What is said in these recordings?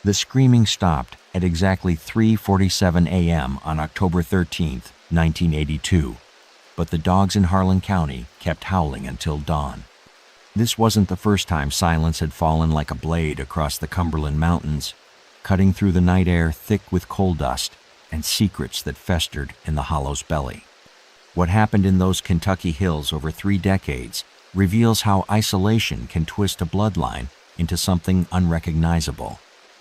The screaming stopped at exactly 3:47 a.m. on October 13, 1982, but the dogs in Harlan County kept howling until dawn. This wasn't the first time silence had fallen like a blade across the Cumberland Mountains, cutting through the night air thick with coal dust and secrets that festered in the hollow's belly. What happened in those Kentucky hills over 3 decades reveals how isolation can twist a bloodline into something unrecognizable,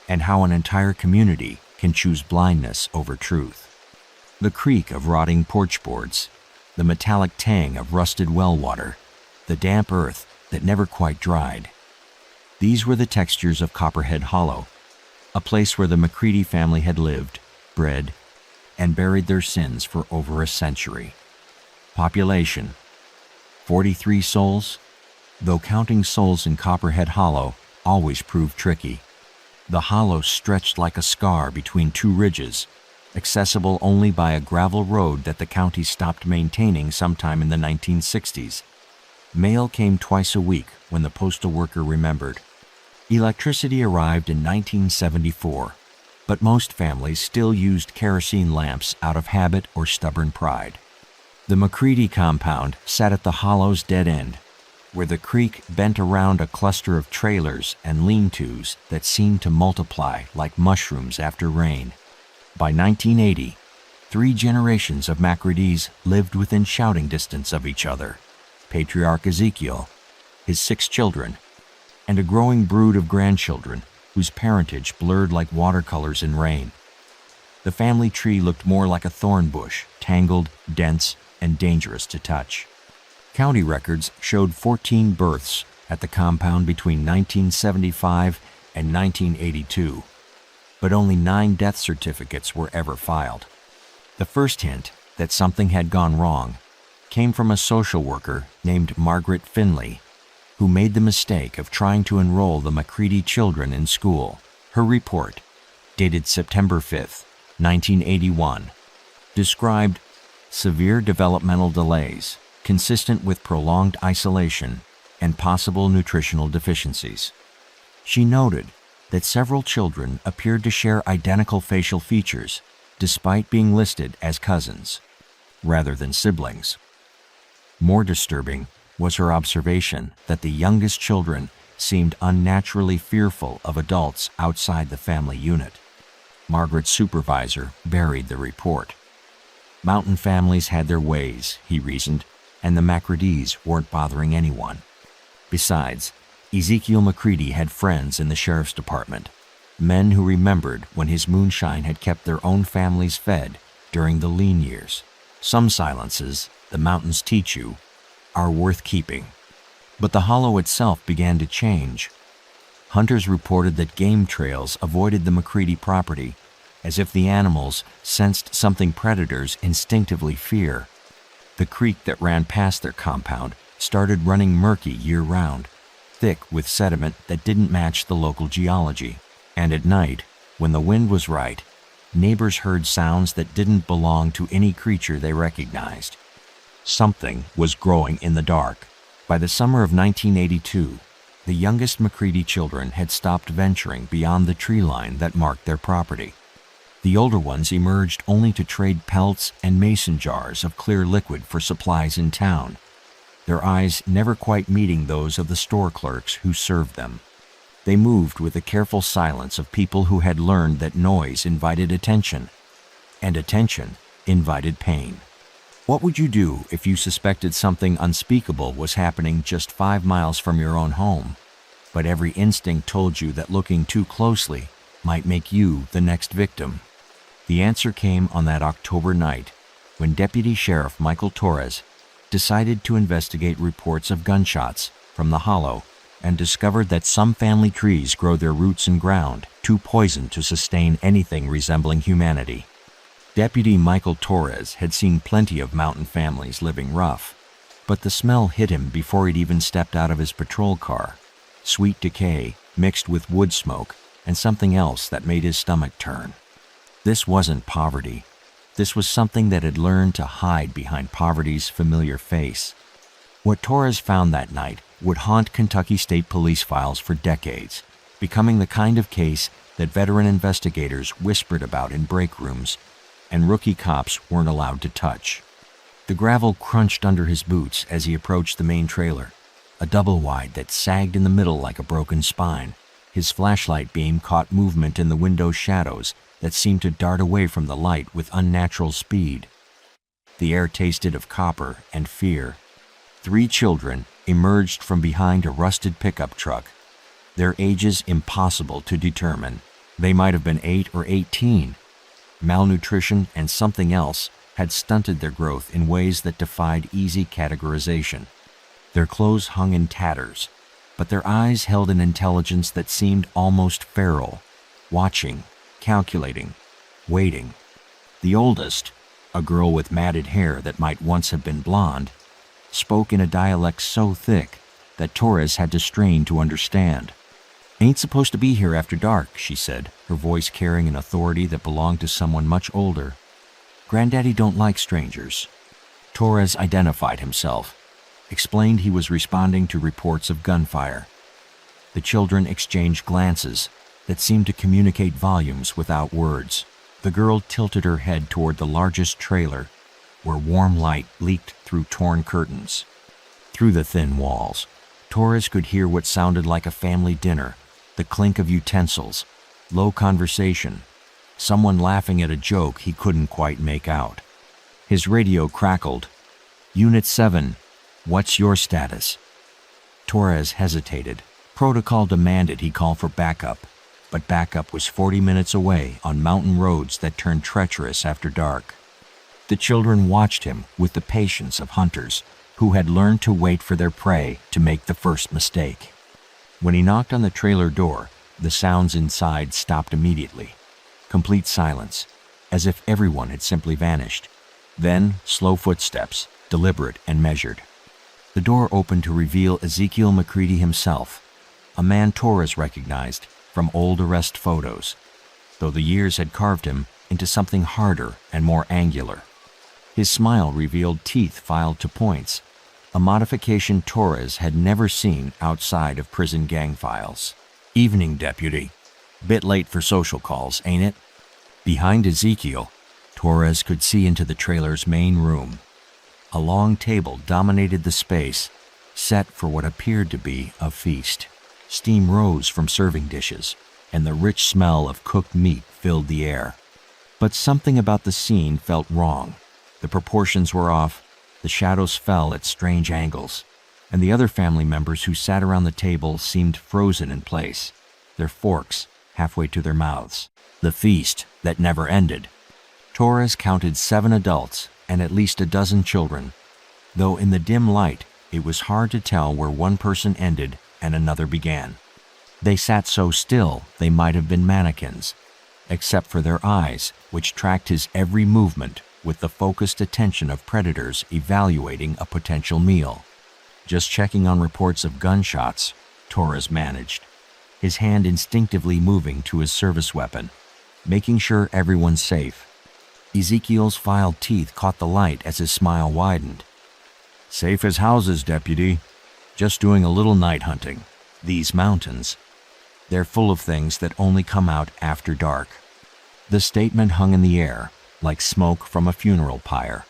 and how an entire community can choose blindness over truth. The creak of rotting porch boards, the metallic tang of rusted well water, the damp earth that never quite dried. These were the textures of Copperhead Hollow, a place where the McCready family had lived, bred, and buried their sins for over a century. Population: 43 souls, though counting souls in Copperhead Hollow always proved tricky. The hollow stretched like a scar between 2 ridges, accessible only by a gravel road that the county stopped maintaining sometime in the 1960s. Mail came twice a week when the postal worker remembered. Electricity arrived in 1974, but most families still used kerosene lamps out of habit or stubborn pride. The McCready compound sat at the hollow's dead end, where the creek bent around a cluster of trailers and lean-tos that seemed to multiply like mushrooms after rain. By 1980, 3 generations of McCreadys lived within shouting distance of each other: Patriarch Ezekiel, his 6 children, and a growing brood of grandchildren whose parentage blurred like watercolors in rain. The family tree looked more like a thorn bush, tangled, dense, and dangerous to touch. County records showed 14 births at the compound between 1975 and 1982, but only 9 death certificates were ever filed. The first hint that something had gone wrong came from a social worker named Margaret Finley, who made the mistake of trying to enroll the McCready children in school. Her report, dated September 5, 1981, described severe developmental delays consistent with prolonged isolation and possible nutritional deficiencies. She noted that several children appeared to share identical facial features despite being listed as cousins, rather than siblings. More disturbing was her observation that the youngest children seemed unnaturally fearful of adults outside the family unit. Margaret's supervisor buried the report. Mountain families had their ways, he reasoned, and the McCreadys weren't bothering anyone. Besides, Ezekiel McCready had friends in the sheriff's department, men who remembered when his moonshine had kept their own families fed during the lean years. Some silences, the mountains teach you, are worth keeping. But the hollow itself began to change. Hunters reported that game trails avoided the McCready property as if the animals sensed something predators instinctively fear. The creek that ran past their compound started running murky year-round, thick with sediment that didn't match the local geology. And at night, when the wind was right, neighbors heard sounds that didn't belong to any creature they recognized. Something was growing in the dark. By the summer of 1982, the youngest McCready children had stopped venturing beyond the tree line that marked their property. The older ones emerged only to trade pelts and mason jars of clear liquid for supplies in town, their eyes never quite meeting those of the store clerks who served them. They moved with the careful silence of people who had learned that noise invited attention, and attention invited pain. What would you do if you suspected something unspeakable was happening just 5 miles from your own home, but every instinct told you that looking too closely might make you the next victim? The answer came on that October night when Deputy Sheriff Michael Torres decided to investigate reports of gunshots from the hollow and discovered that some family trees grow their roots in ground too poisoned to sustain anything resembling humanity. Deputy Michael Torres had seen plenty of mountain families living rough, but the smell hit him before he'd even stepped out of his patrol car. Sweet decay mixed with wood smoke and something else that made his stomach turn. This wasn't poverty. This was something that had learned to hide behind poverty's familiar face. What Torres found that night would haunt Kentucky State Police files for decades, becoming the kind of case that veteran investigators whispered about in break rooms and rookie cops weren't allowed to touch. The gravel crunched under his boots as he approached the main trailer, a double-wide that sagged in the middle like a broken spine. His flashlight beam caught movement in the window's shadows that seemed to dart away from the light with unnatural speed. The air tasted of copper and fear. 3 children emerged from behind a rusted pickup truck, their ages impossible to determine. They might have been 8 or 18. Malnutrition and something else had stunted their growth in ways that defied easy categorization. Their clothes hung in tatters, but their eyes held an intelligence that seemed almost feral, watching, calculating, waiting. The oldest, a girl with matted hair that might once have been blonde, spoke in a dialect so thick that Torres had to strain to understand. "Ain't supposed to be here after dark," she said, her voice carrying an authority that belonged to someone much older. "Granddaddy don't like strangers." Torres identified himself, explained he was responding to reports of gunfire. The children exchanged glances that seemed to communicate volumes without words. The girl tilted her head toward the largest trailer, where warm light leaked through torn curtains. Through the thin walls, Torres could hear what sounded like a family dinner, the clink of utensils, low conversation, someone laughing at a joke he couldn't quite make out. His radio crackled. "Unit 7, what's your status?" Torres hesitated. Protocol demanded he call for backup, but backup was 40 minutes away on mountain roads that turned treacherous after dark. The children watched him with the patience of hunters who had learned to wait for their prey to make the first mistake. When he knocked on the trailer door, the sounds inside stopped immediately. Complete silence, as if everyone had simply vanished. Then, slow footsteps, deliberate and measured. The door opened to reveal Ezekiel McCready himself, a man Torres recognized from old arrest photos, though the years had carved him into something harder and more angular. His smile revealed teeth filed to points, a modification Torres had never seen outside of prison gang files. "Evening, deputy. Bit late for social calls, ain't it?" Behind Ezekiel, Torres could see into the trailer's main room. A long table dominated the space, set for what appeared to be a feast. Steam rose from serving dishes, and the rich smell of cooked meat filled the air. But something about the scene felt wrong. The proportions were off, the shadows fell at strange angles, and the other family members who sat around the table seemed frozen in place, their forks halfway to their mouths. The feast that never ended. Torres counted 7 adults and at least a dozen children, though in the dim light it was hard to tell where one person ended and another began. They sat so still they might have been mannequins, except for their eyes, which tracked his every movement with the focused attention of predators evaluating a potential meal. Just checking on reports of gunshots, Torres managed, his hand instinctively moving to his service weapon, making sure everyone's safe. Ezekiel's filed teeth caught the light as his smile widened. "Safe as houses, deputy. Just doing a little night hunting. These mountains, they're full of things that only come out after dark." The statement hung in the air, like smoke from a funeral pyre.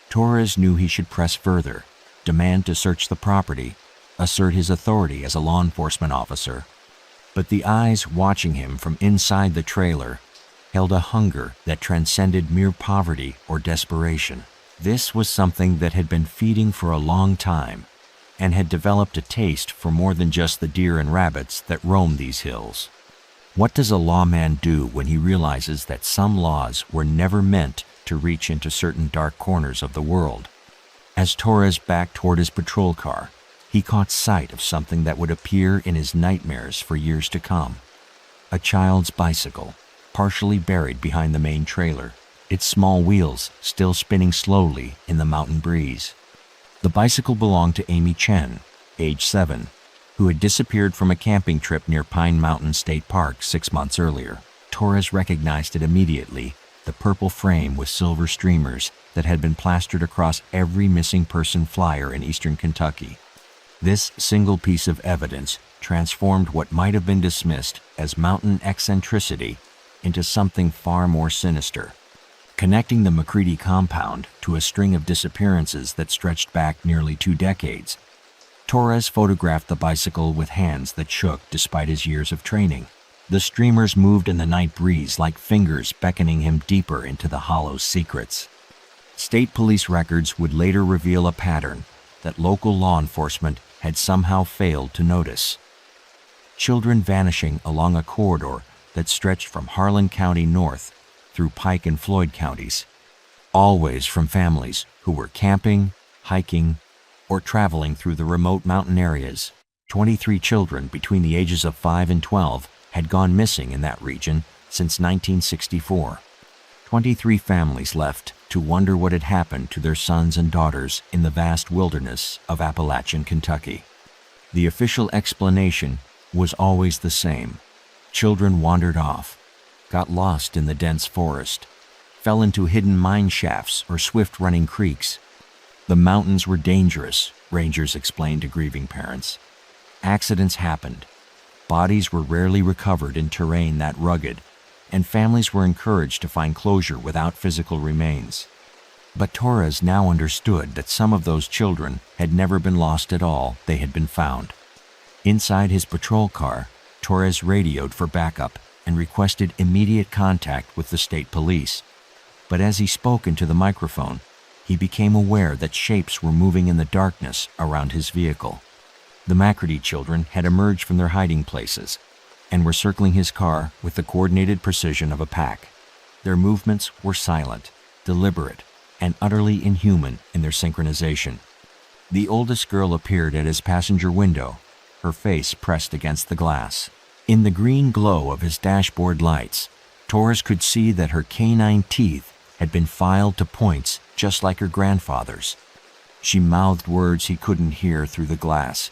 Torres knew he should press further, demand to search the property, assert his authority as a law enforcement officer. But the eyes watching him from inside the trailer held a hunger that transcended mere poverty or desperation. This was something that had been feeding for a long time and had developed a taste for more than just the deer and rabbits that roam these hills. What does a lawman do when he realizes that some laws were never meant to reach into certain dark corners of the world? As Torres backed toward his patrol car, he caught sight of something that would appear in his nightmares for years to come. A child's bicycle, partially buried behind the main trailer, its small wheels still spinning slowly in the mountain breeze. The bicycle belonged to Amy Chen, age 7, who had disappeared from a camping trip near Pine Mountain State Park 6 months earlier. Torres recognized it immediately, the purple frame with silver streamers that had been plastered across every missing person flyer in eastern Kentucky. This single piece of evidence transformed what might have been dismissed as mountain eccentricity into something far more sinister, connecting the McCready compound to a string of disappearances that stretched back nearly 2 decades. Torres photographed the bicycle with hands that shook despite his years of training. The streamers moved in the night breeze like fingers beckoning him deeper into the hollow's secrets. State police records would later reveal a pattern that local law enforcement had somehow failed to notice. Children vanishing along a corridor that stretched from Harlan County north through Pike and Floyd counties, always from families who were camping, hiking, or traveling through the remote mountain areas. 23 children between the ages of 5 and 12 had gone missing in that region since 1964. 23 families left to wonder what had happened to their sons and daughters in the vast wilderness of Appalachian Kentucky. The official explanation was always the same. Children wandered off, got lost in the dense forest, fell into hidden mine shafts or swift-running creeks. The mountains were dangerous, rangers explained to grieving parents. Accidents happened. Bodies were rarely recovered in terrain that rugged, and families were encouraged to find closure without physical remains. But Torres now understood that some of those children had never been lost at all, they had been found. Inside his patrol car, Torres radioed for backup and requested immediate contact with the state police. But as he spoke into the microphone, he became aware that shapes were moving in the darkness around his vehicle. The McCready children had emerged from their hiding places and were circling his car with the coordinated precision of a pack. Their movements were silent, deliberate, and utterly inhuman in their synchronization. The oldest girl appeared at his passenger window, her face pressed against the glass. In the green glow of his dashboard lights, Torres could see that her canine teeth had been filed to points just like her grandfather's. She mouthed words he couldn't hear through the glass,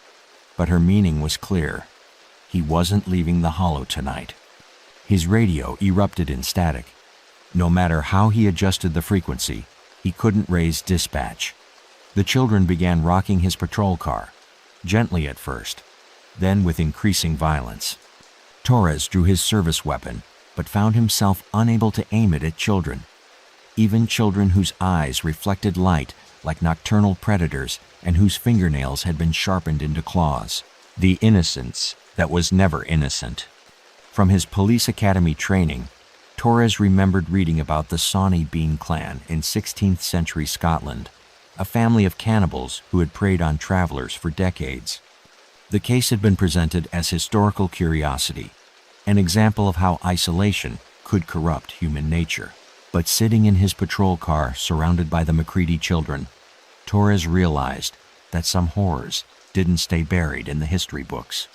but her meaning was clear. He wasn't leaving the hollow tonight. His radio erupted in static. No matter how he adjusted the frequency, he couldn't raise dispatch. The children began rocking his patrol car, gently at first, then with increasing violence. Torres drew his service weapon, but found himself unable to aim it at children. Even children whose eyes reflected light like nocturnal predators and whose fingernails had been sharpened into claws. The innocence that was never innocent. From his police academy training, Torres remembered reading about the Sawney Bean clan in 16th century Scotland, a family of cannibals who had preyed on travelers for decades. The case had been presented as historical curiosity, an example of how isolation could corrupt human nature. But sitting in his patrol car surrounded by the McCready children, Torres realized that some horrors didn't stay buried in the history books.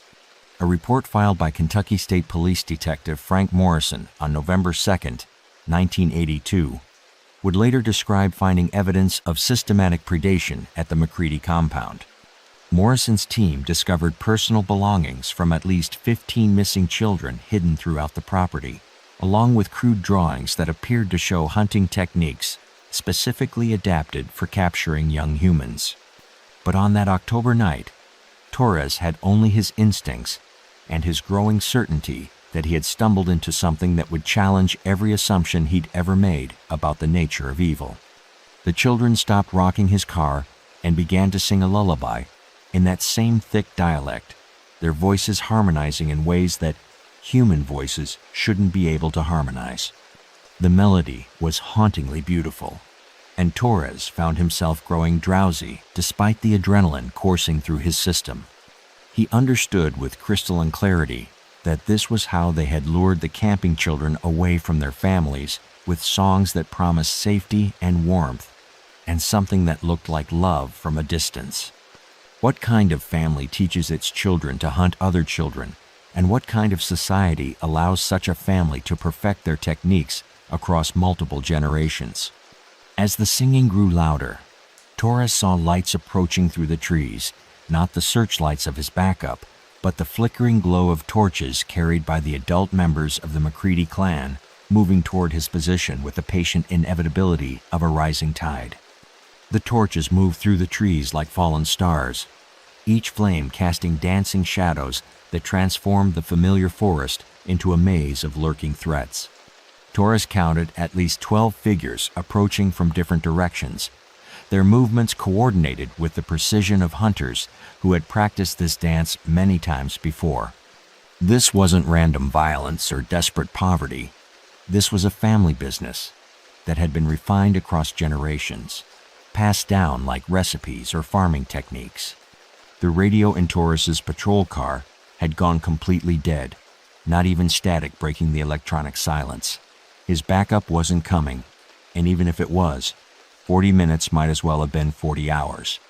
A report filed by Kentucky State Police Detective Frank Morrison on November 2, 1982, would later describe finding evidence of systematic predation at the McCready compound. Morrison's team discovered personal belongings from at least 15 missing children hidden throughout the property, along with crude drawings that appeared to show hunting techniques specifically adapted for capturing young humans. But on that October night, Torres had only his instincts and his growing certainty that he had stumbled into something that would challenge every assumption he'd ever made about the nature of evil. The children stopped rocking his car and began to sing a lullaby in that same thick dialect, their voices harmonizing in ways that human voices shouldn't be able to harmonize. The melody was hauntingly beautiful, and Torres found himself growing drowsy despite the adrenaline coursing through his system. He understood with crystalline clarity that this was how they had lured the camping children away from their families with songs that promised safety and warmth, and something that looked like love from a distance. What kind of family teaches its children to hunt other children, and what kind of society allows such a family to perfect their techniques across multiple generations? As the singing grew louder, Torres saw lights approaching through the trees, not the searchlights of his backup, but the flickering glow of torches carried by the adult members of the McCready clan, moving toward his position with the patient inevitability of a rising tide. The torches moved through the trees like fallen stars, each flame casting dancing shadows that transformed the familiar forest into a maze of lurking threats. Torres counted at least 12 figures approaching from different directions, their movements coordinated with the precision of hunters who had practiced this dance many times before. This wasn't random violence or desperate poverty. This was a family business that had been refined across generations, passed down like recipes or farming techniques. The radio in Torres's patrol car had gone completely dead, not even static breaking the electronic silence. His backup wasn't coming, and even if it was, 40 minutes might as well have been 40 hours.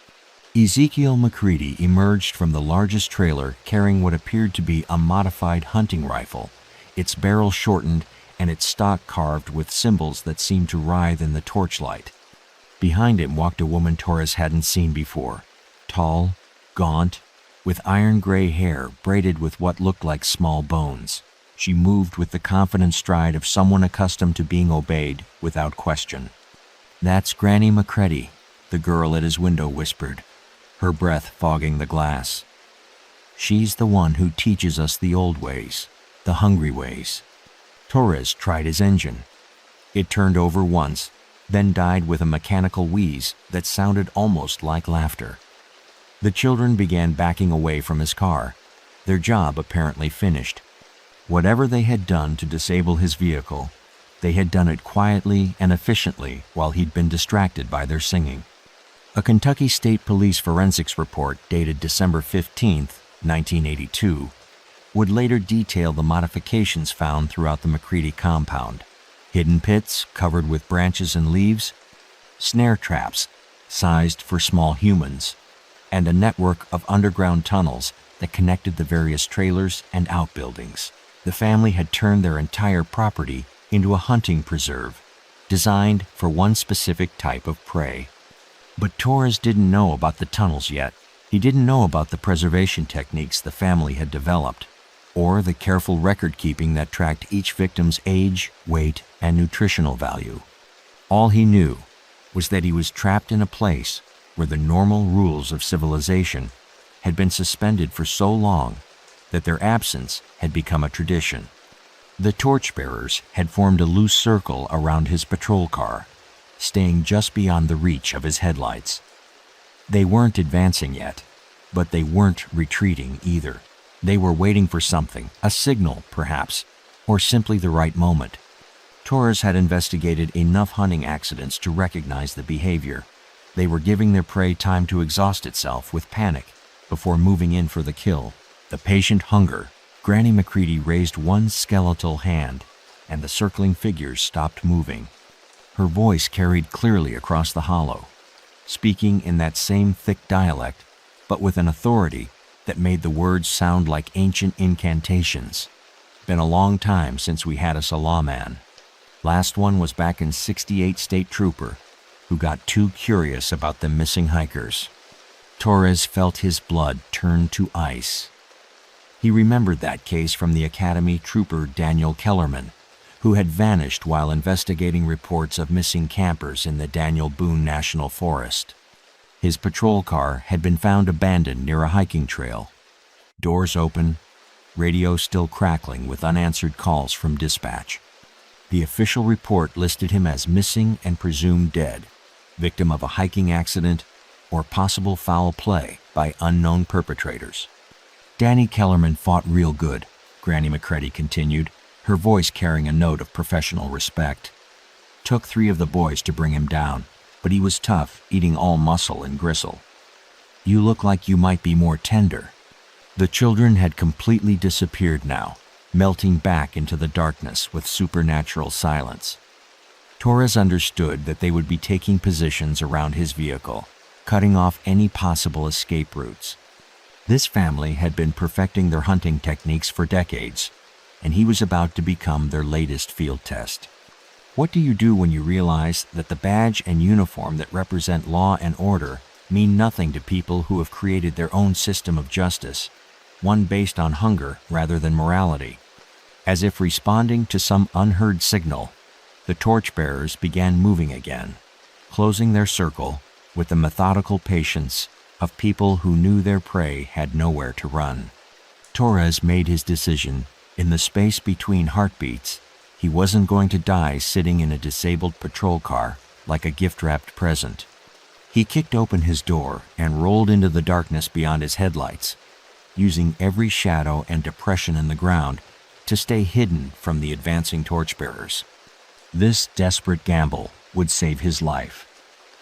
Ezekiel McCready emerged from the largest trailer carrying what appeared to be a modified hunting rifle, its barrel shortened and its stock carved with symbols that seemed to writhe in the torchlight. Behind him walked a woman Torres hadn't seen before, tall, gaunt, with iron gray hair braided with what looked like small bones. She moved with the confident stride of someone accustomed to being obeyed without question. "That's Granny McCready," the girl at his window whispered, her breath fogging the glass. "She's the one who teaches us the old ways, the hungry ways." Torres tried his engine. It turned over once, then died with a mechanical wheeze that sounded almost like laughter. The children began backing away from his car, their job apparently finished. Whatever they had done to disable his vehicle, they had done it quietly and efficiently while he'd been distracted by their singing. A Kentucky State Police forensics report dated December 15, 1982, would later detail the modifications found throughout the McCready compound: hidden pits covered with branches and leaves, snare traps sized for small humans, and a network of underground tunnels that connected the various trailers and outbuildings. The family had turned their entire property into a hunting preserve, designed for one specific type of prey. But Torres didn't know about the tunnels yet. He didn't know about the preservation techniques the family had developed, or the careful record-keeping that tracked each victim's age, weight, and nutritional value. All he knew was that he was trapped in a place where the normal rules of civilization had been suspended for so long that their absence had become a tradition. The torchbearers had formed a loose circle around his patrol car, staying just beyond the reach of his headlights. They weren't advancing yet, but they weren't retreating either. They were waiting for something, a signal perhaps, or simply the right moment. Torres had investigated enough hunting accidents to recognize the behavior. They were giving their prey time to exhaust itself with panic before moving in for the kill. The patient hunger. Granny McCready raised one skeletal hand, and the circling figures stopped moving. Her voice carried clearly across the hollow, speaking in that same thick dialect, but with an authority that made the words sound like ancient incantations. "Been a long time since we had us a lawman. Last one was back in '68 State Trooper, who got too curious about the missing hikers." Torres felt his blood turn to ice. He remembered that case from the Academy Trooper Daniel Kellerman, who had vanished while investigating reports of missing campers in the Daniel Boone National Forest. His patrol car had been found abandoned near a hiking trail. Doors open, radio still crackling with unanswered calls from dispatch. The official report listed him as missing and presumed dead, victim of a hiking accident or possible foul play by unknown perpetrators. "Danny Kellerman fought real good," Granny McCready continued, her voice carrying a note of professional respect. "Took 3 of the boys to bring him down, but he was tough, eating all muscle and gristle. You look like you might be more tender." The children had completely disappeared now, melting back into the darkness with supernatural silence. Torres understood that they would be taking positions around his vehicle, cutting off any possible escape routes. This family had been perfecting their hunting techniques for decades, and he was about to become their latest field test. What do you do when you realize that the badge and uniform that represent law and order mean nothing to people who have created their own system of justice, one based on hunger rather than morality? As if responding to some unheard signal, the torchbearers began moving again, closing their circle with the methodical patience of people who knew their prey had nowhere to run. Torres made his decision. In the space between heartbeats, he wasn't going to die sitting in a disabled patrol car like a gift-wrapped present. He kicked open his door and rolled into the darkness beyond his headlights, using every shadow and depression in the ground to stay hidden from the advancing torchbearers. This desperate gamble would save his life,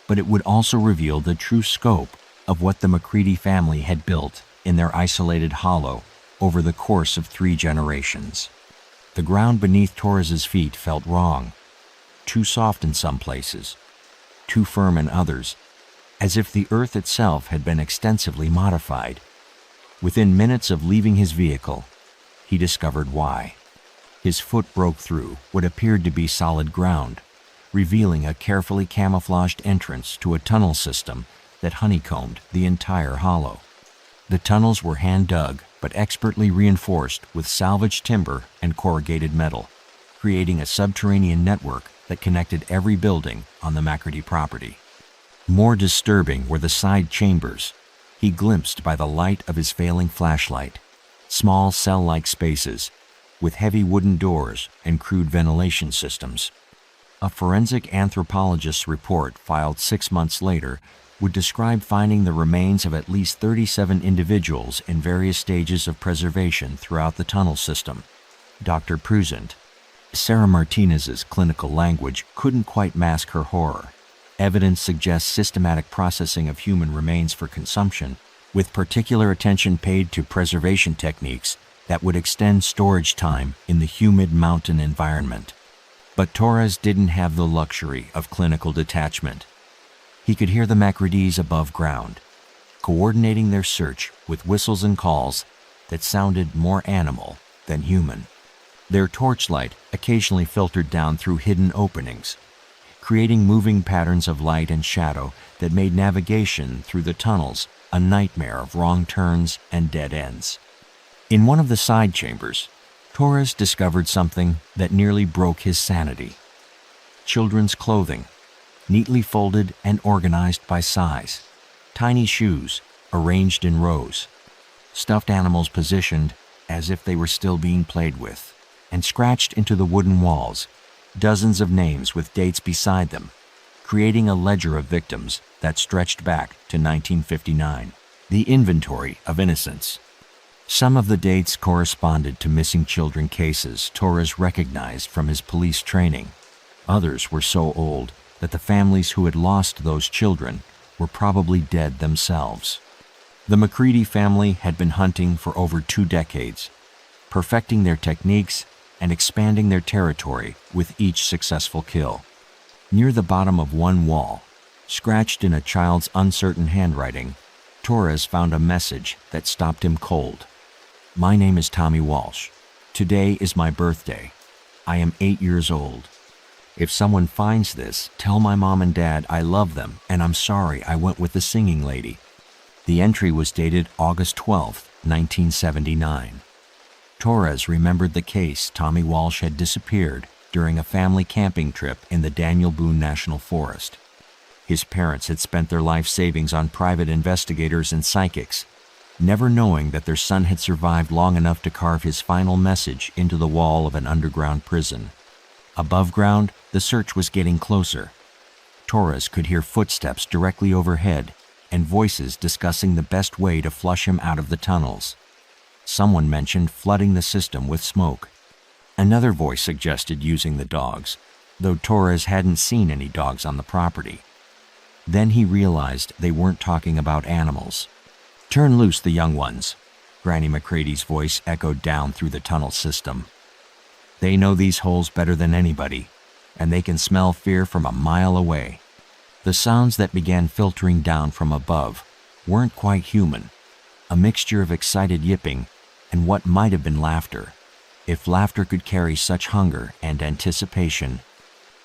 but it would also reveal the true scope of what the McCready family had built in their isolated hollow over the course of 3 generations. The ground beneath Torres's feet felt wrong, too soft in some places, too firm in others, as if the earth itself had been extensively modified. Within minutes of leaving his vehicle, he discovered why. His foot broke through what appeared to be solid ground, revealing a carefully camouflaged entrance to a tunnel system that honeycombed the entire hollow. The tunnels were hand-dug but expertly reinforced with salvaged timber and corrugated metal, creating a subterranean network that connected every building on the McCready property. More disturbing were the side chambers he glimpsed by the light of his failing flashlight, small cell-like spaces with heavy wooden doors and crude ventilation systems. A forensic anthropologist's report filed 6 months later would describe finding the remains of at least 37 individuals in various stages of preservation throughout the tunnel system. Dr. Pruzant, Sarah Martinez's clinical language couldn't quite mask her horror. Evidence suggests systematic processing of human remains for consumption, with particular attention paid to preservation techniques that would extend storage time in the humid mountain environment. But Torres didn't have the luxury of clinical detachment. He could hear the McCreadys above ground, coordinating their search with whistles and calls that sounded more animal than human. Their torchlight occasionally filtered down through hidden openings, creating moving patterns of light and shadow that made navigation through the tunnels a nightmare of wrong turns and dead ends. In one of the side chambers, Torres discovered something that nearly broke his sanity. Children's clothing, neatly folded and organized by size. Tiny shoes, arranged in rows. Stuffed animals positioned as if they were still being played with, and scratched into the wooden walls, dozens of names with dates beside them, creating a ledger of victims that stretched back to 1959, the inventory of innocence. Some of the dates corresponded to missing children cases Torres recognized from his police training. Others were so old that the families who had lost those children were probably dead themselves. The McCready family had been hunting for over 2 decades, perfecting their techniques and expanding their territory with each successful kill. Near the bottom of one wall, scratched in a child's uncertain handwriting, Torres found a message that stopped him cold. "My name is Tommy Walsh. Today is my birthday. I am 8 years old. If someone finds this, tell my mom and dad I love them and I'm sorry I went with the singing lady." The entry was dated August 12, 1979. Torres remembered the case Tommy Walsh had disappeared during a family camping trip in the Daniel Boone National Forest. His parents had spent their life savings on private investigators and psychics, never knowing that their son had survived long enough to carve his final message into the wall of an underground prison. Above ground, the search was getting closer. Torres could hear footsteps directly overhead and voices discussing the best way to flush him out of the tunnels. Someone mentioned flooding the system with smoke. Another voice suggested using the dogs, though Torres hadn't seen any dogs on the property. Then he realized they weren't talking about animals. "Turn loose the young ones," Granny McCready's voice echoed down through the tunnel system. "They know these holes better than anybody, and they can smell fear from a mile away." The sounds that began filtering down from above weren't quite human, a mixture of excited yipping and what might have been laughter, if laughter could carry such hunger and anticipation.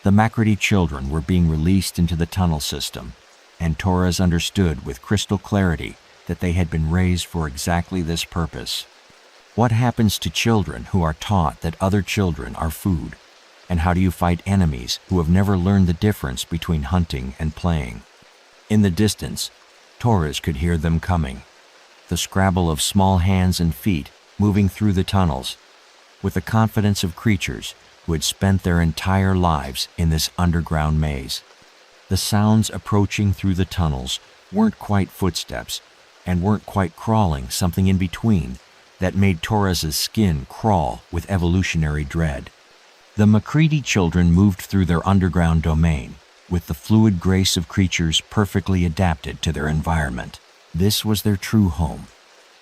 The McCready children were being released into the tunnel system, and Torres understood with crystal clarity that they had been raised for exactly this purpose. What happens to children who are taught that other children are food? And how do you fight enemies who have never learned the difference between hunting and playing? In the distance, Torres could hear them coming, the scrabble of small hands and feet moving through the tunnels, with the confidence of creatures who had spent their entire lives in this underground maze. The sounds approaching through the tunnels weren't quite footsteps and weren't quite crawling, something in between that made Torres's skin crawl with evolutionary dread. The McCready children moved through their underground domain with the fluid grace of creatures perfectly adapted to their environment. This was their true home,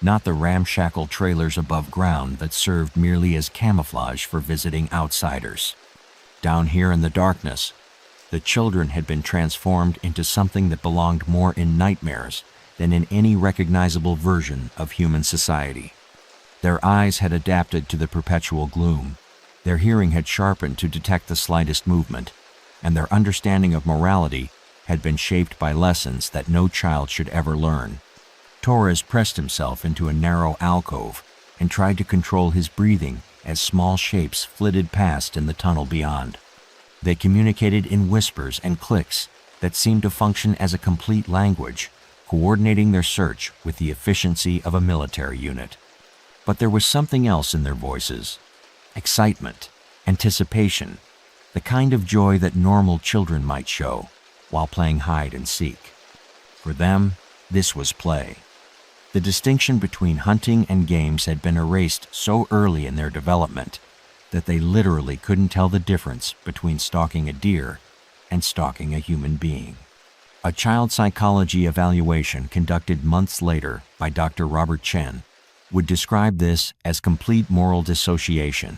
not the ramshackle trailers above ground that served merely as camouflage for visiting outsiders. Down here in the darkness, the children had been transformed into something that belonged more in nightmares than in any recognizable version of human society. Their eyes had adapted to the perpetual gloom, their hearing had sharpened to detect the slightest movement, and their understanding of morality had been shaped by lessons that no child should ever learn. Torres pressed himself into a narrow alcove and tried to control his breathing as small shapes flitted past in the tunnel beyond. They communicated in whispers and clicks that seemed to function as a complete language, coordinating their search with the efficiency of a military unit. But there was something else in their voices: excitement, anticipation, the kind of joy that normal children might show while playing hide and seek. For them, this was play. The distinction between hunting and games had been erased so early in their development that they literally couldn't tell the difference between stalking a deer and stalking a human being. A child psychology evaluation conducted months later by Dr. Robert Chen would describe this as complete moral dissociation,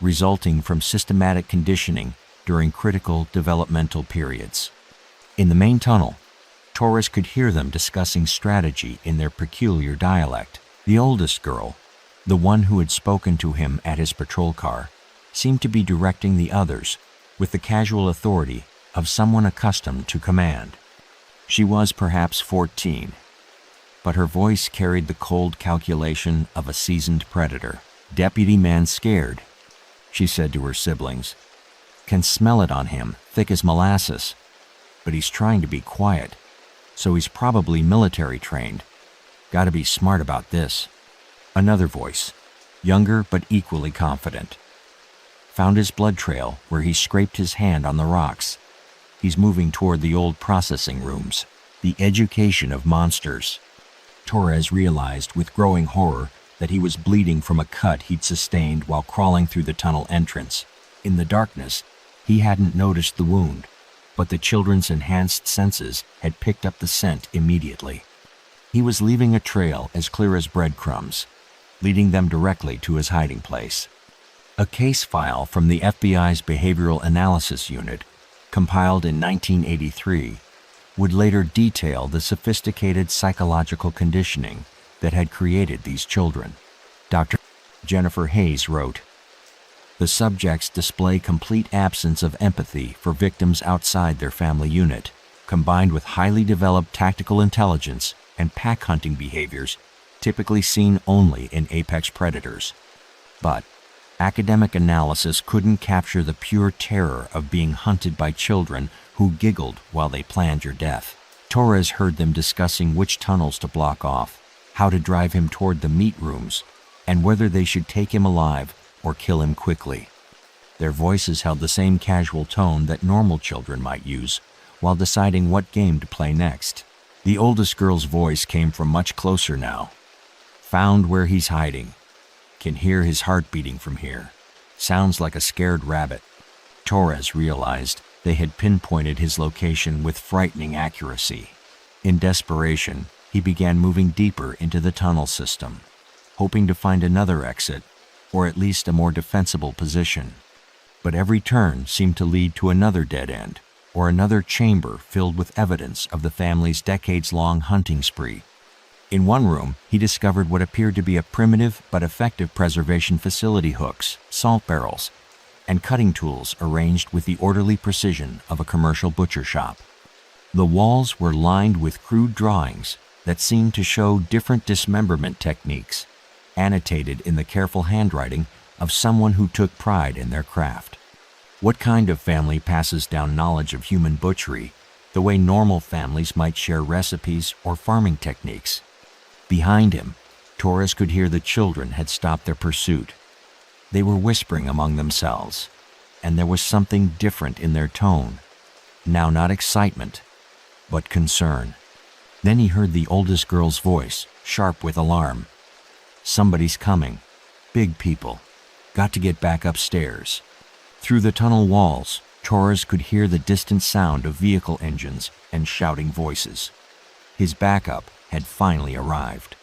resulting from systematic conditioning during critical developmental periods. In the main tunnel, Torres could hear them discussing strategy in their peculiar dialect. The oldest girl, the one who had spoken to him at his patrol car, seemed to be directing the others with the casual authority of someone accustomed to command. She was perhaps 14, but her voice carried the cold calculation of a seasoned predator. "Deputy man scared," she said to her siblings. "Can smell it on him, thick as molasses. But he's trying to be quiet, so he's probably military trained. Gotta be smart about this." Another voice, younger but equally confident, found his blood trail where he scraped his hand on the rocks. "He's moving toward the old processing rooms, the education of monsters." Torres realized with growing horror that he was bleeding from a cut he'd sustained while crawling through the tunnel entrance. In the darkness, he hadn't noticed the wound, but the children's enhanced senses had picked up the scent immediately. He was leaving a trail as clear as breadcrumbs, leading them directly to his hiding place. A case file from the FBI's Behavioral Analysis Unit, compiled in 1983, would later detail the sophisticated psychological conditioning that had created these children. Dr. Jennifer Hayes wrote, "The subjects display complete absence of empathy for victims outside their family unit, combined with highly developed tactical intelligence and pack hunting behaviors typically seen only in apex predators. But academic analysis couldn't capture the pure terror of being hunted by children who giggled while they planned your death." Torres heard them discussing which tunnels to block off, how to drive him toward the meat rooms, and whether they should take him alive or kill him quickly. Their voices held the same casual tone that normal children might use while deciding what game to play next. The oldest girl's voice came from much closer now. "Found where he's hiding. Can hear his heart beating from here. Sounds like a scared rabbit." Torres realized they had pinpointed his location with frightening accuracy. In desperation, he began moving deeper into the tunnel system, hoping to find another exit, or at least a more defensible position. But every turn seemed to lead to another dead end, or another chamber filled with evidence of the family's decades-long hunting spree. In one room, he discovered what appeared to be a primitive but effective preservation facility: hooks, salt barrels, and cutting tools arranged with the orderly precision of a commercial butcher shop. The walls were lined with crude drawings that seemed to show different dismemberment techniques, annotated in the careful handwriting of someone who took pride in their craft. What kind of family passes down knowledge of human butchery the way normal families might share recipes or farming techniques. Behind him, Torres could hear the children had stopped their pursuit. They were whispering among themselves, and there was something different in their tone. Now not excitement, but concern. Then he heard the oldest girl's voice, sharp with alarm. "Somebody's coming. Big people. Got to get back upstairs." Through the tunnel walls, Torres could hear the distant sound of vehicle engines and shouting voices. His backup had finally arrived.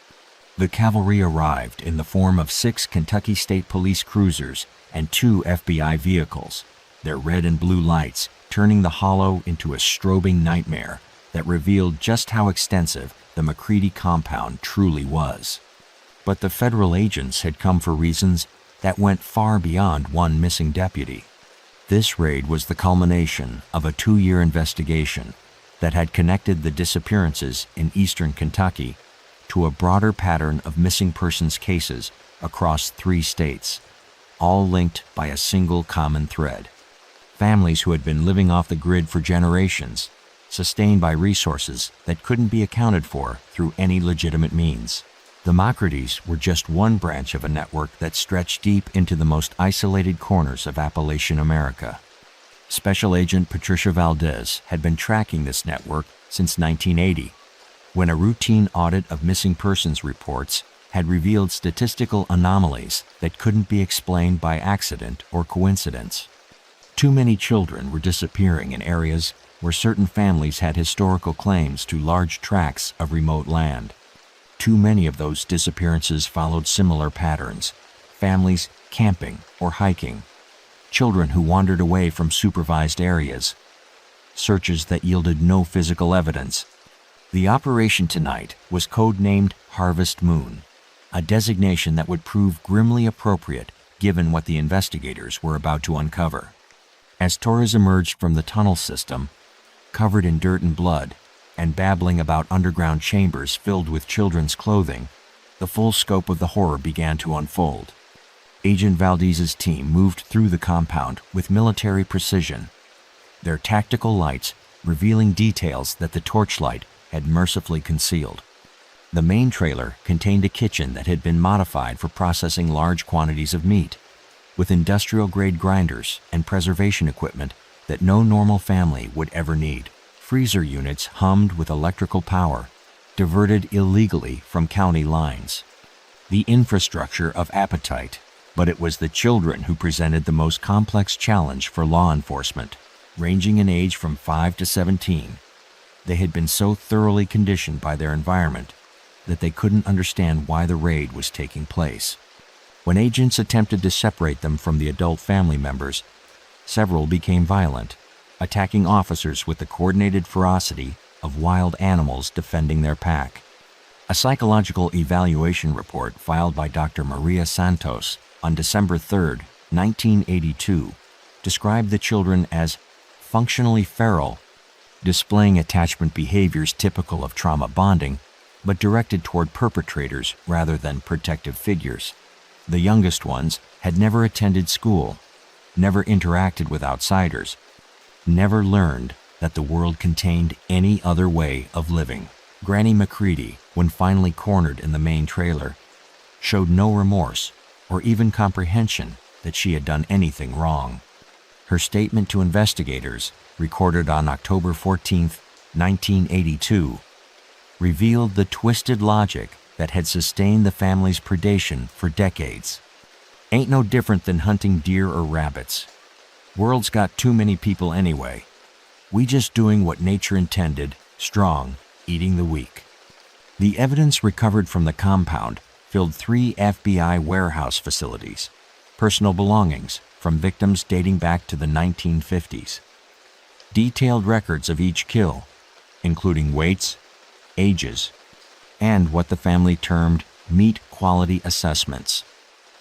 The cavalry arrived in the form of 6 Kentucky State Police cruisers and 2 FBI vehicles, their red and blue lights turning the hollow into a strobing nightmare that revealed just how extensive the McCready compound truly was. But the federal agents had come for reasons that went far beyond one missing deputy. This raid was the culmination of a 2-year investigation that had connected the disappearances in eastern Kentucky to a broader pattern of missing persons cases across 3 states, all linked by a single common thread. Families who had been living off the grid for generations, sustained by resources that couldn't be accounted for through any legitimate means. The McCreadys were just one branch of a network that stretched deep into the most isolated corners of Appalachian America. Special Agent Patricia Valdez had been tracking this network since 1980, when a routine audit of missing persons reports had revealed statistical anomalies that couldn't be explained by accident or coincidence. Too many children were disappearing in areas where certain families had historical claims to large tracts of remote land. Too many of those disappearances followed similar patterns: families camping or hiking, children who wandered away from supervised areas, searches that yielded no physical evidence. The operation tonight was codenamed Harvest Moon, a designation that would prove grimly appropriate given what the investigators were about to uncover. As Torres emerged from the tunnel system, covered in dirt and blood, and babbling about underground chambers filled with children's clothing, the full scope of the horror began to unfold. Agent Valdez's team moved through the compound with military precision, their tactical lights revealing details that the torchlight had mercifully concealed. The main trailer contained a kitchen that had been modified for processing large quantities of meat, with industrial-grade grinders and preservation equipment that no normal family would ever need. Freezer units hummed with electrical power, diverted illegally from county lines. The infrastructure of appetite, but it was the children who presented the most complex challenge for law enforcement, ranging in age from 5 to 17. They had been so thoroughly conditioned by their environment that they couldn't understand why the raid was taking place. When agents attempted to separate them from the adult family members, several became violent, attacking officers with the coordinated ferocity of wild animals defending their pack. A psychological evaluation report filed by Dr. Maria Santos on December 3, 1982, described the children as functionally feral, displaying attachment behaviors typical of trauma bonding, but directed toward perpetrators rather than protective figures. The youngest ones had never attended school, never interacted with outsiders, never learned that the world contained any other way of living. Granny McCready, when finally cornered in the main trailer, showed no remorse or even comprehension that she had done anything wrong. Her statement to investigators, recorded on October 14, 1982, revealed the twisted logic that had sustained the family's predation for decades. "Ain't no different than hunting deer or rabbits. World's got too many people anyway. We just doing what nature intended, strong, eating the weak." The evidence recovered from the compound filled 3 FBI warehouse facilities, personal belongings from victims dating back to the 1950s. Detailed records of each kill, including weights, ages, and what the family termed meat quality assessments,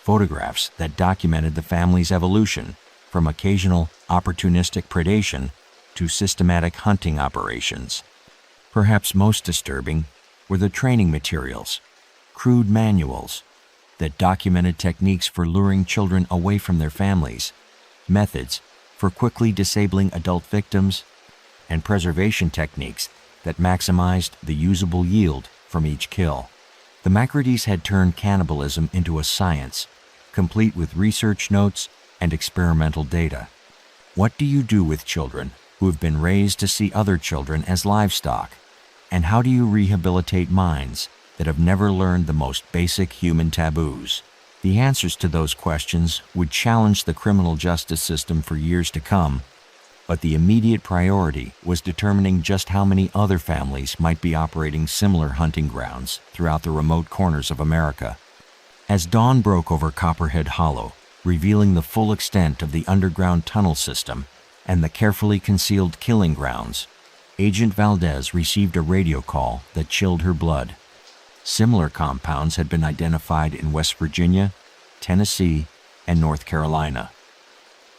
photographs that documented the family's evolution from occasional opportunistic predation to systematic hunting operations. Perhaps most disturbing were the training materials, crude manuals that documented techniques for luring children away from their families, methods for quickly disabling adult victims, and preservation techniques that maximized the usable yield from each kill. The Macrodes had turned cannibalism into a science, complete with research notes and experimental data. What do you do with children who have been raised to see other children as livestock? And how do you rehabilitate minds that have never learned the most basic human taboos? The answers to those questions would challenge the criminal justice system for years to come, but the immediate priority was determining just how many other families might be operating similar hunting grounds throughout the remote corners of America. As dawn broke over Copperhead Hollow, revealing the full extent of the underground tunnel system and the carefully concealed killing grounds, Agent Valdez received a radio call that chilled her blood. Similar compounds had been identified in West Virginia, Tennessee, and North Carolina,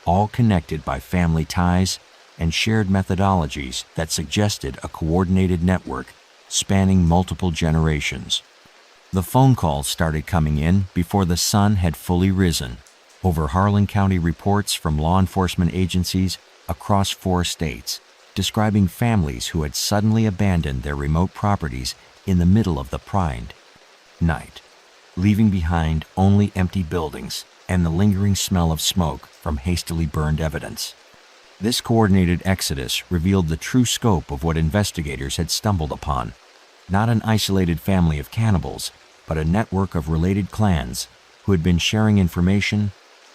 all connected by family ties and shared methodologies that suggested a coordinated network spanning multiple generations. The phone calls started coming in before the sun had fully risen. Over Harlan County reports from law enforcement agencies across 4 states, describing families who had suddenly abandoned their remote properties in the middle of the pride night, leaving behind only empty buildings and the lingering smell of smoke from hastily burned evidence. This coordinated exodus revealed the true scope of what investigators had stumbled upon: not an isolated family of cannibals, but a network of related clans who had been sharing information,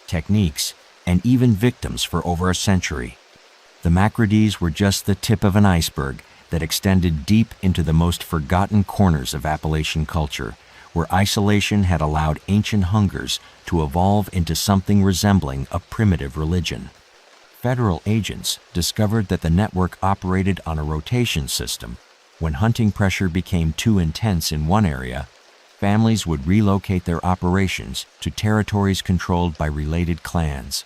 techniques, and even victims for over a century. The Macrodes were just the tip of an iceberg that extended deep into the most forgotten corners of Appalachian culture, where isolation had allowed ancient hungers to evolve into something resembling a primitive religion. Federal agents discovered that the network operated on a rotation system. When hunting pressure became too intense in one area, families would relocate their operations to territories controlled by related clans.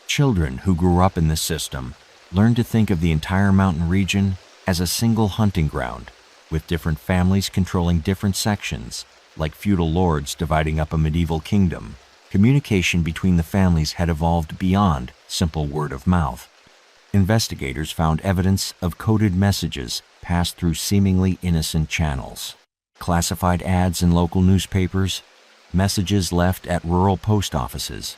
Children who grew up in this system learned to think of the entire mountain region as a single hunting ground, with different families controlling different sections, like feudal lords dividing up a medieval kingdom. Communication between the families had evolved beyond simple word of mouth. Investigators found evidence of coded messages passed through seemingly innocent channels: classified ads in local newspapers, messages left at rural post offices,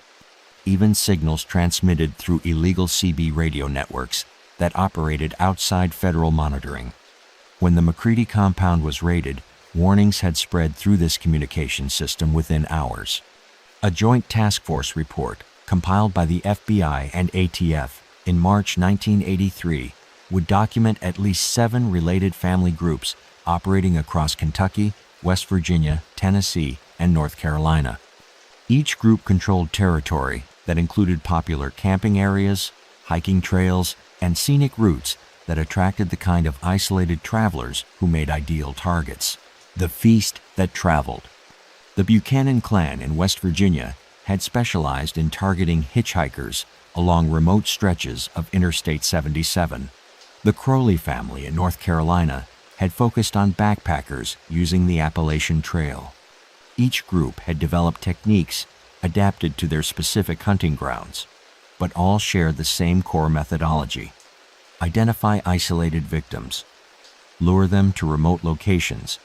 even signals transmitted through illegal CB radio networks that operated outside federal monitoring. When the McCready compound was raided, warnings had spread through this communication system within hours. A joint task force report compiled by the FBI and ATF in March 1983 would document at least 7 related family groups operating across Kentucky, West Virginia, Tennessee, and North Carolina. Each group controlled territory that included popular camping areas, hiking trails, and scenic routes that attracted the kind of isolated travelers who made ideal targets. The feast that traveled. The Buchanan clan in West Virginia had specialized in targeting hitchhikers along remote stretches of Interstate 77. The Crowley family in North Carolina had focused on backpackers using the Appalachian Trail. Each group had developed techniques adapted to their specific hunting grounds, but all shared the same core methodology: identify isolated victims, lure them to remote locations,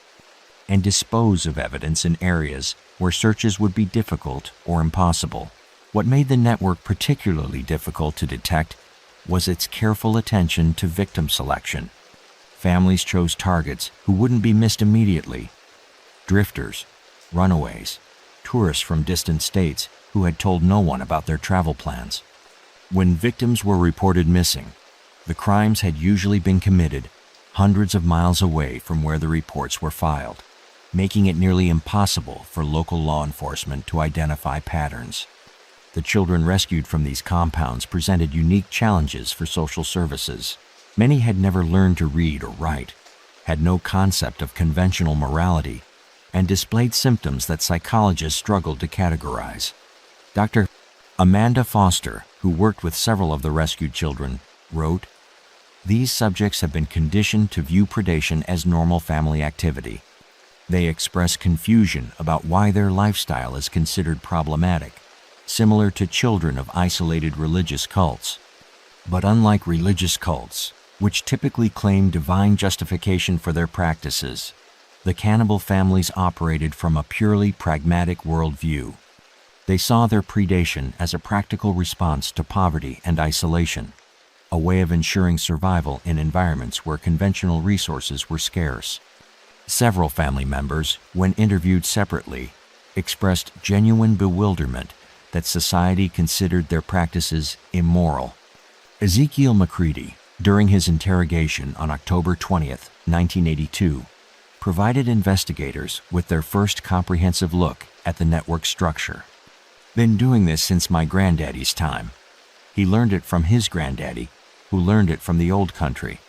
and dispose of evidence in areas where searches would be difficult or impossible. What made the network particularly difficult to detect was its careful attention to victim selection. Families chose targets who wouldn't be missed immediately: drifters, runaways, tourists from distant states who had told no one about their travel plans. When victims were reported missing, the crimes had usually been committed hundreds of miles away from where the reports were filed, making it nearly impossible for local law enforcement to identify patterns. The children rescued from these compounds presented unique challenges for social services. Many had never learned to read or write, had no concept of conventional morality, and displayed symptoms that psychologists struggled to categorize. Dr. Amanda Foster, who worked with several of the rescued children, wrote, "These subjects have been conditioned to view predation as normal family activity. They express confusion about why their lifestyle is considered problematic, similar to children of isolated religious cults. But unlike religious cults, which typically claim divine justification for their practices. The cannibal families operated from a purely pragmatic worldview. They saw their predation as a practical response to poverty and isolation, a way of ensuring survival in environments where conventional resources were scarce. Several family members, when interviewed separately, expressed genuine bewilderment that society considered their practices immoral. Ezekiel McCready, during his interrogation on October 20th, 1982, provided investigators with their first comprehensive look at the network structure. "Been doing this since my granddaddy's time. He learned it from his granddaddy, who learned it from the old country.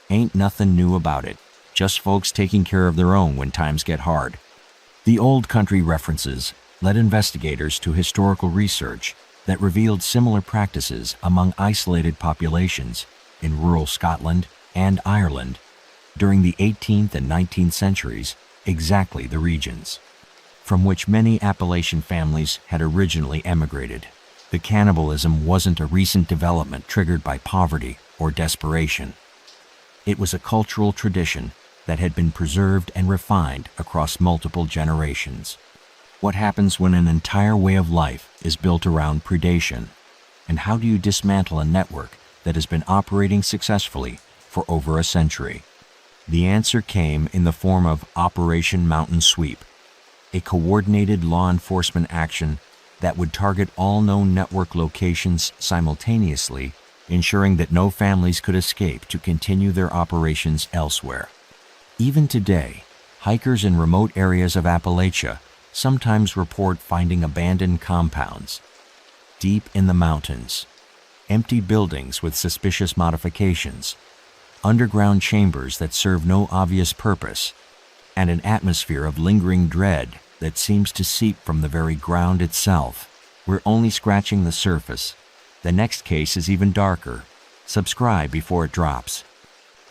Ain't nothing new about it, just folks taking care of their own when times get hard." The old country references led investigators to historical research that revealed similar practices among isolated populations in rural Scotland and Ireland during the 18th and 19th centuries, exactly the regions from which many Appalachian families had originally emigrated. The cannibalism wasn't a recent development triggered by poverty or desperation. It was a cultural tradition that had been preserved and refined across multiple generations. What happens when an entire way of life is built around predation? And how do you dismantle a network that has been operating successfully for over a century? The answer came in the form of Operation Mountain Sweep, a coordinated law enforcement action that would target all known network locations simultaneously, ensuring that no families could escape to continue their operations elsewhere. Even today, hikers in remote areas of Appalachia sometimes report finding abandoned compounds deep in the mountains, empty buildings with suspicious modifications, underground chambers that serve no obvious purpose, and an atmosphere of lingering dread that seems to seep from the very ground itself. We're only scratching the surface. The next case is even darker. Subscribe before it drops.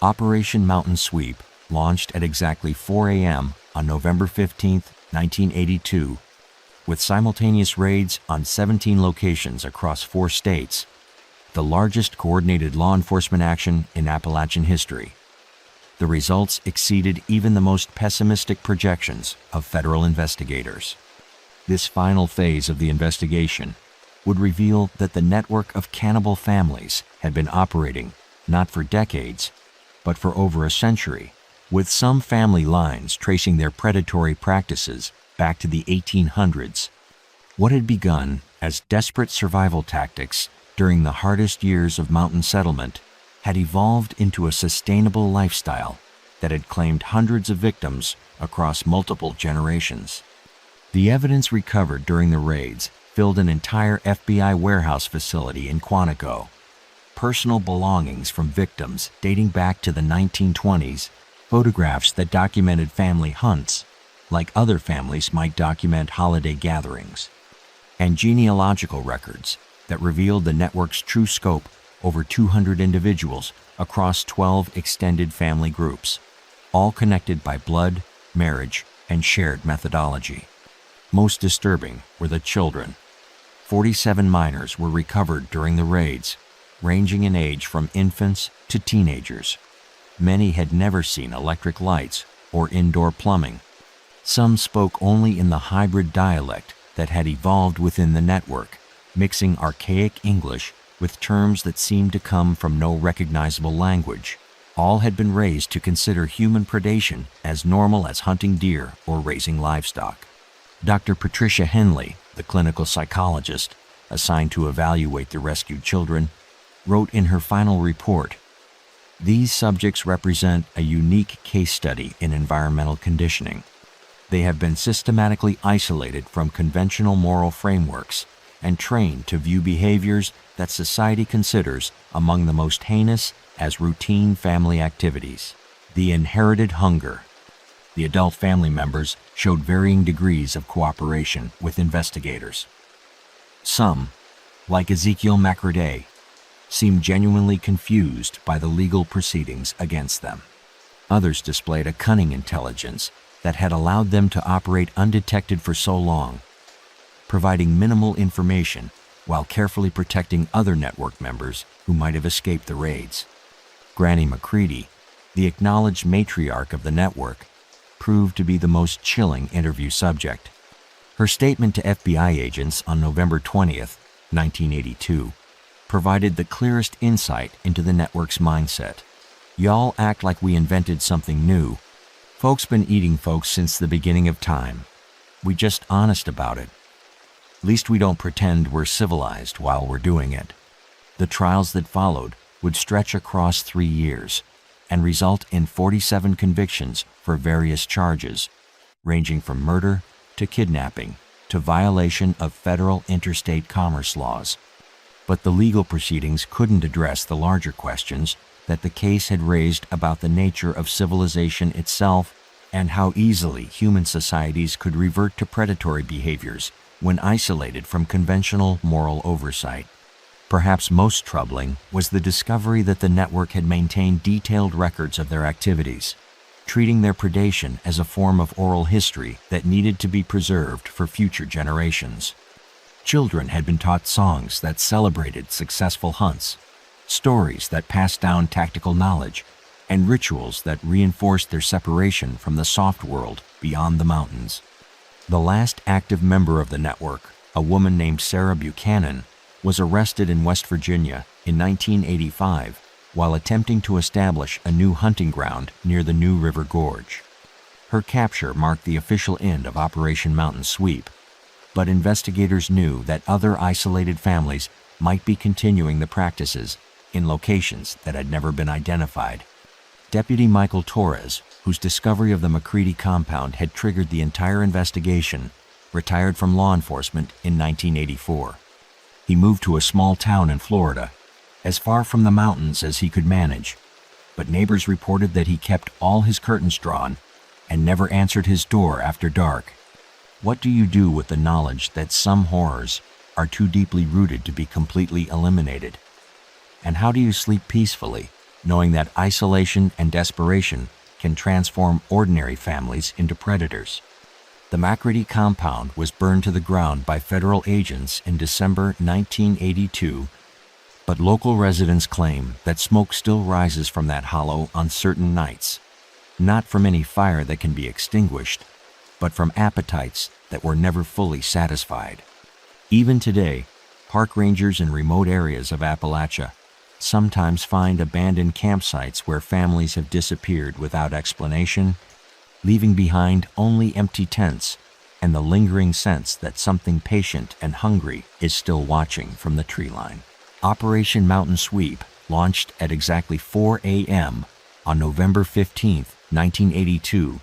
Operation Mountain Sweep launched at exactly 4 a.m. on November 15, 1982, with simultaneous raids on 17 locations across 4 states, the largest coordinated law enforcement action in Appalachian history. The results exceeded even the most pessimistic projections of federal investigators. This final phase of the investigation would reveal that the network of cannibal families had been operating not for decades, but for over a century, with some family lines tracing their predatory practices back to the 1800s. What had begun as desperate survival tactics during the hardest years of mountain settlement had evolved into a sustainable lifestyle that had claimed hundreds of victims across multiple generations. The evidence recovered during the raids filled an entire FBI warehouse facility in Quantico. Personal belongings from victims dating back to the 1920s, photographs that documented family hunts, like other families might document holiday gatherings, and genealogical records that revealed the network's true scope over 200 individuals across 12 extended family groups, all connected by blood, marriage, and shared methodology. Most disturbing were the children. 47 minors were recovered during the raids, ranging in age from infants to teenagers. Many had never seen electric lights or indoor plumbing. Some spoke only in the hybrid dialect that had evolved within the network, mixing archaic English with terms that seemed to come from no recognizable language. All had been raised to consider human predation as normal as hunting deer or raising livestock. Dr. Patricia Henley, the clinical psychologist assigned to evaluate the rescued children, wrote in her final report, "These subjects represent a unique case study in environmental conditioning. They have been systematically isolated from conventional moral frameworks and trained to view behaviors that society considers among the most heinous as routine family activities. The inherited hunger." The adult family members showed varying degrees of cooperation with investigators. Some, like Ezekiel McCready, seemed genuinely confused by the legal proceedings against them. Others displayed a cunning intelligence that had allowed them to operate undetected for so long, providing minimal information while carefully protecting other network members who might have escaped the raids. Granny McCready, the acknowledged matriarch of the network, proved to be the most chilling interview subject. Her statement to FBI agents on November 20th, 1982, provided the clearest insight into the network's mindset. "Y'all act like we invented something new. Folks been eating folks since the beginning of time. We just honest about it. Least we don't pretend we're civilized while we're doing it." The trials that followed would stretch across 3 years and result in 47 convictions for various charges, ranging from murder to kidnapping to violation of federal interstate commerce laws. But the legal proceedings couldn't address the larger questions that the case had raised about the nature of civilization itself and how easily human societies could revert to predatory behaviors when isolated from conventional moral oversight. Perhaps most troubling was the discovery that the network had maintained detailed records of their activities, treating their predation as a form of oral history that needed to be preserved for future generations. Children had been taught songs that celebrated successful hunts, stories that passed down tactical knowledge, and rituals that reinforced their separation from the soft world beyond the mountains. The last active member of the network, a woman named Sarah Buchanan, was arrested in West Virginia in 1985 while attempting to establish a new hunting ground near the New River Gorge. Her capture marked the official end of Operation Mountain Sweep, but investigators knew that other isolated families might be continuing the practices in locations that had never been identified. Deputy Michael Torres, whose discovery of the McCready compound had triggered the entire investigation, retired from law enforcement in 1984. He moved to a small town in Florida, as far from the mountains as he could manage, but neighbors reported that he kept all his curtains drawn and never answered his door after dark. What do you do with the knowledge that some horrors are too deeply rooted to be completely eliminated? And how do you sleep peacefully, knowing that isolation and desperation can transform ordinary families into predators? The McCready compound was burned to the ground by federal agents in December 1982, but local residents claim that smoke still rises from that hollow on certain nights, not from any fire that can be extinguished, but from appetites that were never fully satisfied. Even today, park rangers in remote areas of Appalachia sometimes find abandoned campsites where families have disappeared without explanation, leaving behind only empty tents and the lingering sense that something patient and hungry is still watching from the tree line. Operation Mountain Sweep launched at exactly 4 a.m. on November 15, 1982,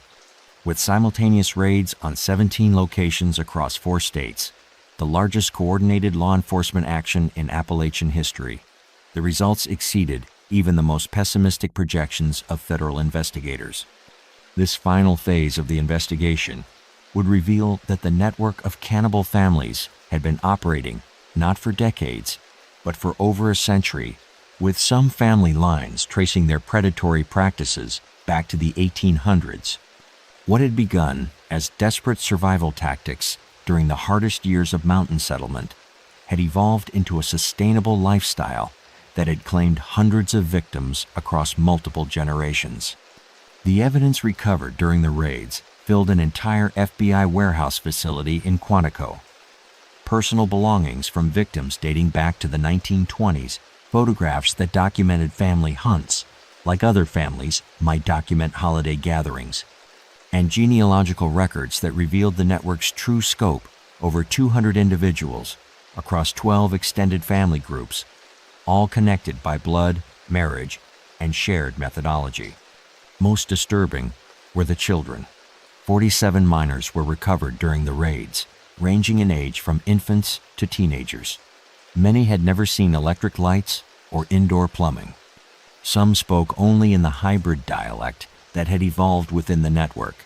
with simultaneous raids on 17 locations across 4 states, the largest coordinated law enforcement action in Appalachian history. The results exceeded even the most pessimistic projections of federal investigators. This final phase of the investigation would reveal that the network of cannibal families had been operating not for decades, but for over a century, with some family lines tracing their predatory practices back to the 1800s. What had begun as desperate survival tactics during the hardest years of mountain settlement had evolved into a sustainable lifestyle that had claimed hundreds of victims across multiple generations. The evidence recovered during the raids filled an entire FBI warehouse facility in Quantico. Personal belongings from victims dating back to the 1920s, photographs that documented family hunts, like other families might document holiday gatherings, and genealogical records that revealed the network's true scope over 200 individuals across 12 extended family groups, all connected by blood, marriage, and shared methodology. Most disturbing were the children. 47 minors were recovered during the raids, ranging in age from infants to teenagers. Many had never seen electric lights or indoor plumbing. Some spoke only in the hybrid dialect that had evolved within the network,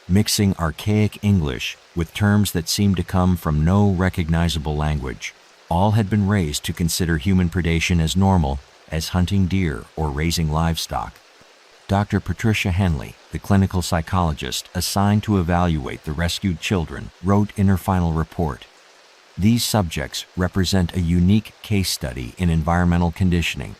mixing archaic English with terms that seemed to come from no recognizable language. All had been raised to consider human predation as normal as hunting deer or raising livestock. Dr. Patricia Henley, the clinical psychologist assigned to evaluate the rescued children, wrote in her final report, "These subjects represent a unique case study in environmental conditioning.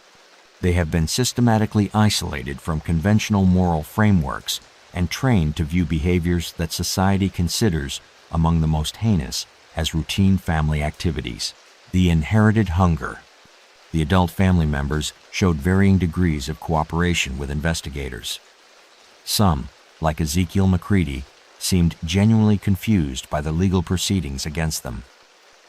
They have been systematically isolated from conventional moral frameworks and trained to view behaviors that society considers among the most heinous as routine family activities. The inherited hunger. The adult family members showed varying degrees of cooperation with investigators. Some, like Ezekiel McCready, seemed genuinely confused by the legal proceedings against them.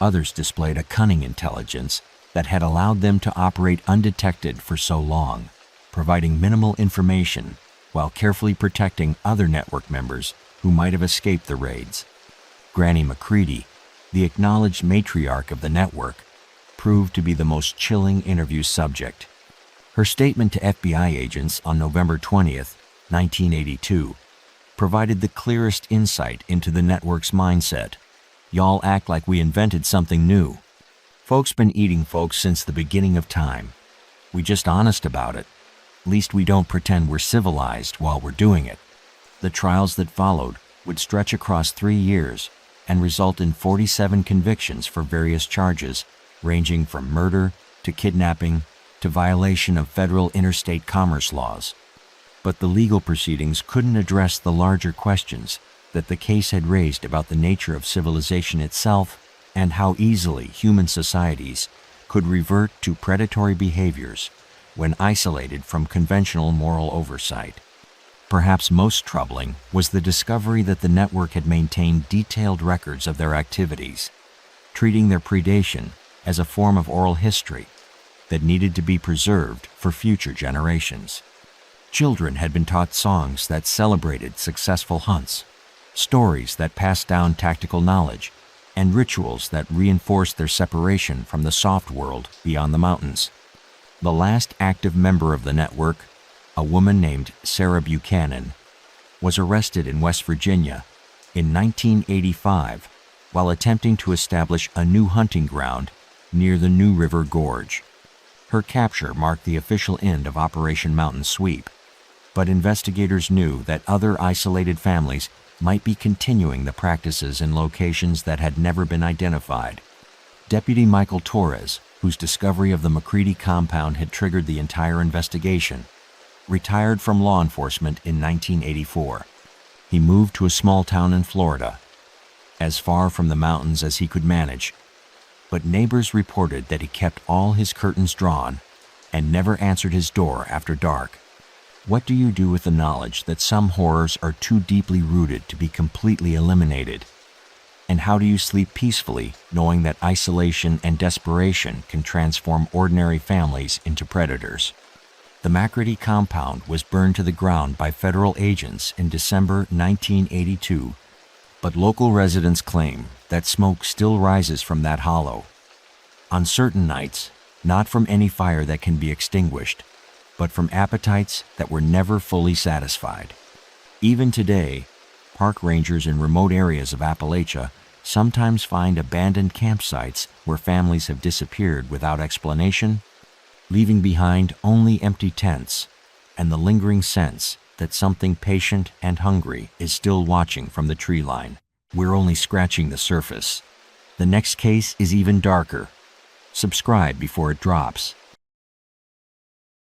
Others displayed a cunning intelligence that had allowed them to operate undetected for so long, providing minimal information while carefully protecting other network members who might have escaped the raids. Granny McCready, the acknowledged matriarch of the network, proved to be the most chilling interview subject. Her statement to FBI agents on November 20th, 1982, provided the clearest insight into the network's mindset. "Y'all act like we invented something new. Folks been eating folks since the beginning of time. We just honest about it. Least we don't pretend we're civilized while we're doing it." The trials that followed would stretch across 3 years and result in 47 convictions for various charges, ranging from murder to kidnapping to violation of federal interstate commerce laws. But the legal proceedings couldn't address the larger questions that the case had raised about the nature of civilization itself and how easily human societies could revert to predatory behaviors when isolated from conventional moral oversight. Perhaps most troubling was the discovery that the network had maintained detailed records of their activities, treating their predation as a form of oral history that needed to be preserved for future generations. Children had been taught songs that celebrated successful hunts, stories that passed down tactical knowledge, and rituals that reinforced their separation from the soft world beyond the mountains. The last active member of the network, a woman named Sarah Buchanan, was arrested in West Virginia in 1985 while attempting to establish a new hunting ground near the New River Gorge. Her capture marked the official end of Operation Mountain Sweep, but investigators knew that other isolated families might be continuing the practices in locations that had never been identified. Deputy Michael Torres, whose discovery of the McCready compound had triggered the entire investigation, retired from law enforcement in 1984. He moved to a small town in Florida, as far from the mountains as he could manage, but neighbors reported that he kept all his curtains drawn and never answered his door after dark. What do you do with the knowledge that some horrors are too deeply rooted to be completely eliminated? And how do you sleep peacefully knowing that isolation and desperation can transform ordinary families into predators? The McCready compound was burned to the ground by federal agents in December 1982, but local residents claim that smoke still rises from that hollow. On certain nights, not from any fire that can be extinguished, but from appetites that were never fully satisfied. Even today, park rangers in remote areas of Appalachia sometimes find abandoned campsites where families have disappeared without explanation, leaving behind only empty tents and the lingering sense that something patient and hungry is still watching from the tree line. We're only scratching the surface. The next case is even darker. Subscribe before it drops.